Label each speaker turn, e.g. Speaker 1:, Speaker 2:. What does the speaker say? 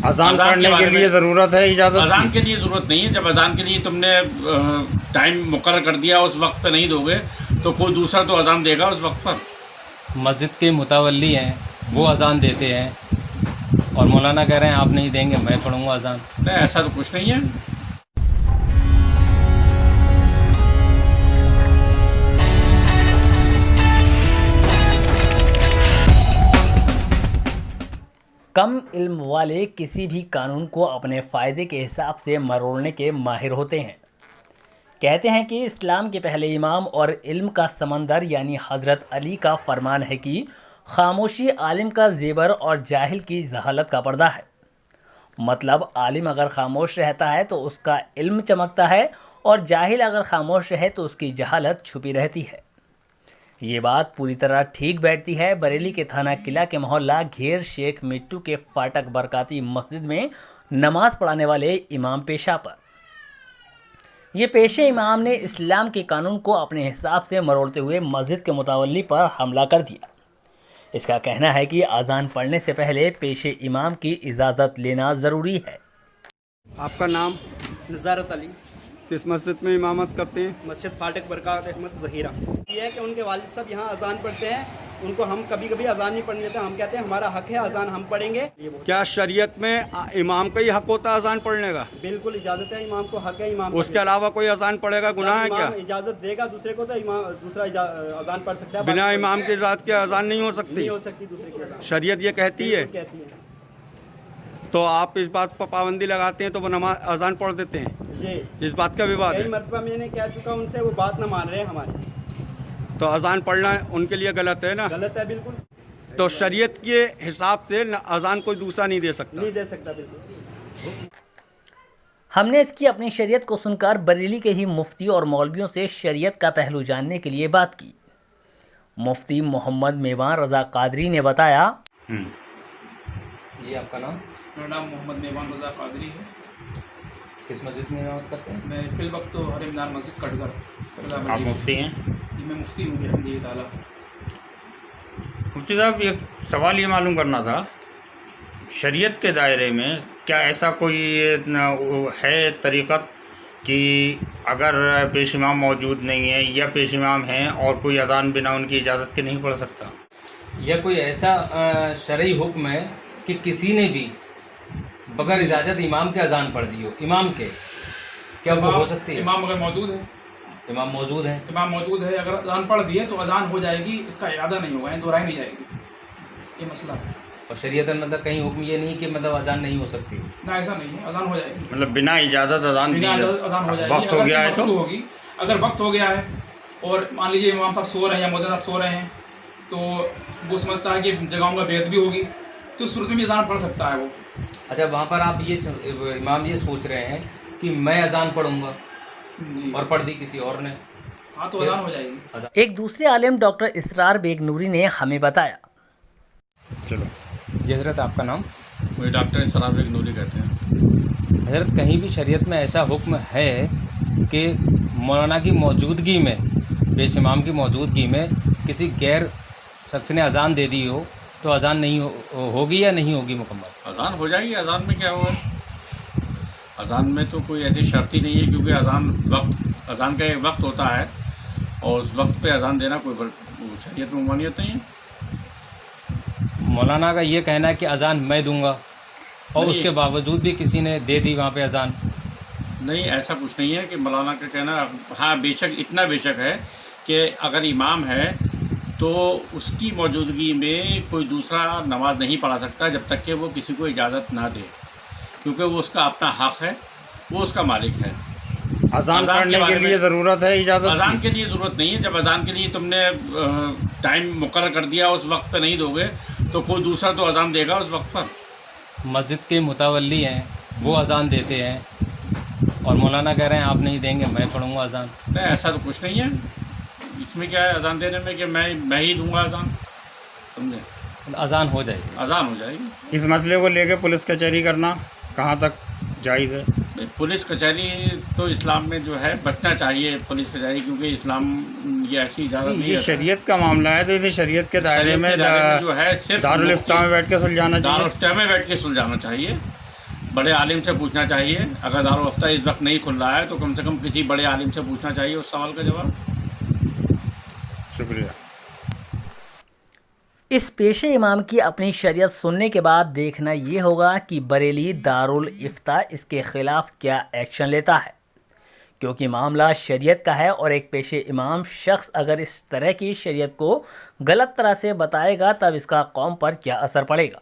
Speaker 1: अजान पढ़ने के लिए ज़रूरत है इजाज़त?
Speaker 2: अजान के लिए ज़रूरत नहीं है। जब अजान के लिए तुमने टाइम मुकर्रर कर दिया, उस वक्त पे नहीं दोगे तो कोई दूसरा तो अजान देगा उस वक्त पर।
Speaker 3: मस्जिद के मुतवल्ली हैं, वो अजान देते हैं और मौलाना कह रहे हैं आप नहीं देंगे, मैं पढ़ूंगा अजान।
Speaker 2: नहीं, ऐसा तो कुछ नहीं है।
Speaker 4: कम इल्म वाले किसी भी कानून को अपने फ़ायदे के हिसाब से मरोड़ने के माहिर होते हैं। कहते हैं कि इस्लाम के पहले इमाम और इल्म का समंदर यानी हज़रत अली का फरमान है कि खामोशी आलिम का ज़ेवर और जाहिल की जहालत का पर्दा है। मतलब आलिम अगर खामोश रहता है तो उसका इल्म चमकता है और जाहिल अगर खामोश रहे तो उसकी जहालत छुपी रहती है। ये बात पूरी तरह ठीक बैठती है बरेली के थाना किला के मोहल्ला घेर शेख मिट्टू के फाटक बरकाती मस्जिद में नमाज पढ़ाने वाले इमाम पेशा पर। ये पेशे इमाम ने इस्लाम के कानून को अपने हिसाब से मरोड़ते हुए मस्जिद के मुतवल्ली पर हमला कर दिया। इसका कहना है कि अजान पढ़ने से पहले पेशे इमाम की इजाज़त लेना ज़रूरी है।
Speaker 5: आपका नाम?
Speaker 6: नज़ारत अली।
Speaker 5: किस मस्जिद में इमामत करते हैं?
Speaker 6: मस्जिद फाटक बरक़ात अहमद ज़हीरा। ये है कि उनके वालिद साहब यहाँ अजान पढ़ते हैं, उनको हम कभी कभी अजान नहीं पढ़ने देते। हम कहते हैं हमारा हक है, अजान हम पढ़ेंगे।
Speaker 5: क्या शरीयत में इमाम का ही हक होता है अजान पढ़ने का?
Speaker 6: बिल्कुल इजाज़त है, इमाम को हक है। इमाम
Speaker 5: उसके अलावा कोई अजान पढ़ेगा गुनाह है क्या?
Speaker 6: इजाज़त देगा दूसरे को तो इमाम दूसरा अजान पढ़ सकता है।
Speaker 5: बिना इमाम की इजाज़त के अजान नहीं हो सकती?
Speaker 6: नहीं हो सकती दूसरे की अजान।
Speaker 5: शरीयत ये कहती है?
Speaker 6: कहती है।
Speaker 5: तो आप इस बात पर पाबंदी लगाते हैं तो वो नमाज अजान पढ़ देते हैं?
Speaker 6: जी,
Speaker 5: इस बात का विवाद
Speaker 6: कई
Speaker 5: है।
Speaker 6: मरतबा मैंने कह चुका उनसे, वो बात ना मान रहे हैं हमारी।
Speaker 5: तो अजान पढ़ना उनके लिए गलत है ना?
Speaker 6: गलत है बिल्कुल।
Speaker 5: तो शरीयत के हिसाब से अजान कोई दूसरा नहीं दे सकता?
Speaker 6: नहीं दे सकता बिल्कुल।
Speaker 4: हमने इसकी अपनी शरीयत को सुनकर बरेली के ही मुफ्ती और मौलवियों से शरीयत का पहलू जानने के लिए बात की। मुफ्ती मोहम्मद मेवान रज़ा कादरी ने बताया।
Speaker 3: जी आपका नाम?
Speaker 7: मेरा नाम मोहम्मद मेवान रज़ा कादरी है।
Speaker 3: किस मस्जिद में इमामत करते हैं?
Speaker 7: मैं फिल वक्त तो हरे मीनार मस्जिद कटगर।
Speaker 1: आप मुफ्ती हैं?
Speaker 7: जी, मैं मुफ्ती हूँ अल्हम्दुलिल्लाह ताला।
Speaker 1: मुफ्ती साहब, एक सवाल ये मालूम करना था, शरीयत के दायरे में क्या ऐसा कोई है तरीक़त कि अगर पेश इमाम मौजूद नहीं है या पेश इमाम हैं और कोई अजान बिना उनकी इजाज़त के नहीं पढ़ सकता?
Speaker 3: या कोई ऐसा शरई हुक्म है कि किसी ने भी बगैर इजाज़त इमाम के अजान पढ़ दी हो, इमाम के, क्या वो हो सकती है?
Speaker 7: इमाम अगर मौजूद है,
Speaker 3: इमाम मौजूद है,
Speaker 7: अगर अजान पढ़ दिए तो अजान हो जाएगी, इसका इयादा नहीं होगा, दोहराई नहीं जाएगी। ये मसला है।
Speaker 3: और शरीयत में मतलब कहीं हुक्म ये नहीं कि मतलब अजान नहीं हो सकती?
Speaker 7: ना, ऐसा नहीं है, अजान हो जाएगी।
Speaker 1: मतलब बिना इजाज़त अजान दी
Speaker 7: अजान हो जाएगी।
Speaker 1: वक्त हो गया है तो
Speaker 7: होगी। अगर वक्त हो गया है और मान लीजिए इमाम साहब सो रहे हैं या मौजूद साहब सो रहे हैं तो वो समझता है कि जगहों का बेद भी होगी, तो सूरत में भी अजान पढ़ सकता है वो।
Speaker 3: अच्छा, वहाँ पर आप ये इमाम ये सोच रहे हैं कि मैं अजान पढ़ूंगा
Speaker 7: जी,
Speaker 3: और पढ़ दी किसी और ने,
Speaker 7: हाँ तो अजान हो जाएगी।
Speaker 4: एक दूसरे आलिम डॉक्टर इसरार बेग नूरी ने हमें बताया।
Speaker 1: चलो
Speaker 3: जी हज़रत, आपका नाम?
Speaker 2: मुझे डॉक्टर इसरार बेग नूरी कहते हैं।
Speaker 3: हज़रत, कहीं भी शरीयत में ऐसा हुक्म है कि मौलाना की मौजूदगी में, पेश इमाम की मौजूदगी में किसी गैर शख्स ने अजान दे दी हो तो अजान नहीं होगी या नहीं होगी मुकम्मल?
Speaker 2: अजान हो जाएगी। अजान में क्या होगा? अजान में तो कोई ऐसी शर्त ही नहीं है, क्योंकि अजान का एक वक्त होता है और उस वक्त पे अजान देना कोई शरीयत में ममानियत नहीं है।
Speaker 3: मौलाना का ये कहना है कि अजान मैं दूंगा और
Speaker 2: नहीं,
Speaker 3: उसके बावजूद भी किसी ने दे दी वहाँ पे अजान।
Speaker 2: नहीं, ऐसा कुछ नहीं है कि मौलाना का कहना। हाँ, बेशक इतना बेशक है कि अगर इमाम है तो उसकी मौजूदगी में कोई दूसरा नमाज नहीं पढ़ा सकता जब तक कि वो किसी को इजाज़त ना दे, क्योंकि वो उसका अपना हक़ है, वो उसका मालिक है।
Speaker 1: अजान पढ़ने के लिए ज़रूरत है इजाज़त?
Speaker 2: अजान के लिए ज़रूरत नहीं है। जब अजान के लिए तुमने टाइम मुकर्रर कर दिया, उस वक्त पे नहीं दोगे तो कोई दूसरा तो अजान देगा उस वक्त पर।
Speaker 3: मस्जिद के मुतवल्ली हैं, वो अजान देते हैं और मौलाना कह रहे हैं आप नहीं देंगे, मैं पढ़ूंगा अजान।
Speaker 2: नहीं, ऐसा तो कुछ नहीं है। इसमें क्या है अजान देने में कि मैं ही दूंगा अजान? समझे?
Speaker 3: अजान हो जाएगी।
Speaker 2: अजान हो जाएगी।
Speaker 1: इस मसले को लेकर पुलिस कचहरी करना कहाँ तक जायज़ है?
Speaker 2: पुलिस कचहरी तो इस्लाम में जो है बचना चाहिए पुलिस कचहरी, क्योंकि इस्लाम ये ऐसी इजाज़त नहीं
Speaker 1: ये
Speaker 2: है।
Speaker 1: शरीयत का मामला है तो इसे शरीयत के दायरे में
Speaker 2: जो है सिर्फ
Speaker 1: दारुल इफ्ता में बैठ के सुलझाना चाहिए।
Speaker 2: दारुल इफ्ता में बैठ के सुलझाना चाहिए। बड़े आलिम से पूछना चाहिए। अगर दारुल इफ्ता इस वक्त नहीं खुल रहा है तो कम से कम किसी बड़े आलिम से पूछना चाहिए उस सवाल का जवाब।
Speaker 1: शुक्रिया।
Speaker 4: इस पेशे इमाम की अपनी शरीयत सुनने के बाद देखना ये होगा कि बरेली दारुल इफ्ता इसके ख़िलाफ़ क्या एक्शन लेता है, क्योंकि मामला शरीयत का है और एक पेशे इमाम शख्स अगर इस तरह की शरीयत को गलत तरह से बताएगा तब इसका कौम पर क्या असर पड़ेगा।